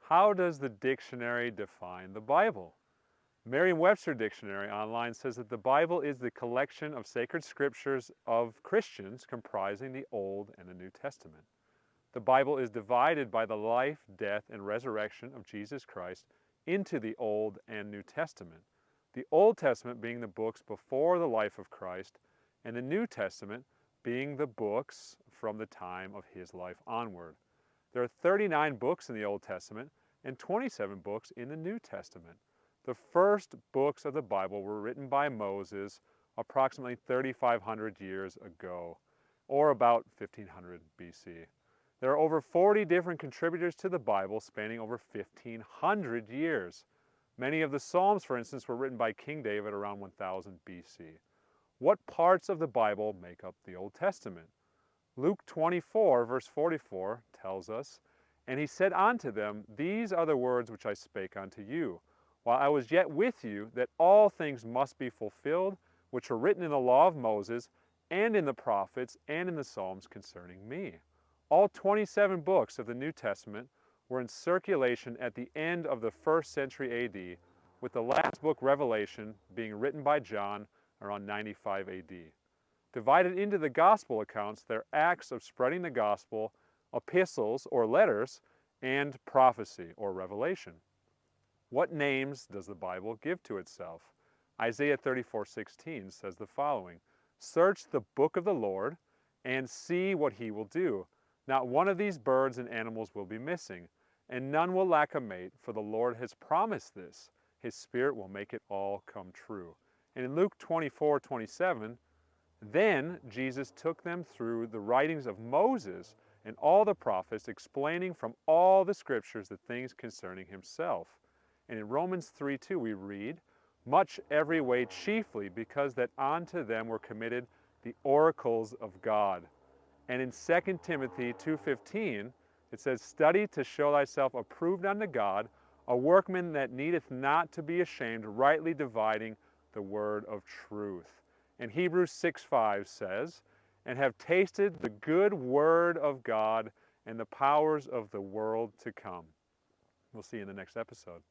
How does the dictionary define the Bible? Merriam-Webster Dictionary online says that the Bible is the collection of sacred scriptures of Christians comprising the Old and the New Testament. The Bible is divided by the life, death, and resurrection of Jesus Christ into the Old and New Testament. The Old Testament being the books before the life of Christ, and the New Testament being the books from the time of his life onward. There are 39 books in the Old Testament and 27 books in the New Testament. The first books of the Bible were written by Moses approximately 3,500 years ago, or about 1500 BC. There are over 40 different contributors to the Bible spanning over 1,500 years. Many of the Psalms, for instance, were written by King David around 1000 BC. What parts of the Bible make up the Old Testament? Luke 24, verse 44 tells us, "And he said unto them, These are the words which I spake unto you, while I was yet with you, that all things must be fulfilled, which were written in the law of Moses, and in the prophets, and in the Psalms concerning me." All 27 books of the New Testament were in circulation at the end of the 1st century AD, with the last book, Revelation, being written by John around 95 AD. Divided into the gospel accounts, they're acts of spreading the gospel, epistles or letters, and prophecy or revelation. What names does the Bible give to itself? Isaiah 34:16 says the following, "Search the book of the Lord and see what he will do. Not one of these birds and animals will be missing, and none will lack a mate, for the Lord has promised this. His Spirit will make it all come true." And in Luke 24:27, "Then Jesus took them through the writings of Moses and all the prophets, explaining from all the scriptures the things concerning himself." And in Romans 3:2 we read, "Much every way chiefly, because that unto them were committed the oracles of God." And in 2 Timothy 2:15 it says, "Study to show thyself approved unto God, a workman that needeth not to be ashamed, rightly dividing the word of truth." And Hebrews 6:5 says, "And have tasted the good word of God and the powers of the world to come." We'll see you in the next episode.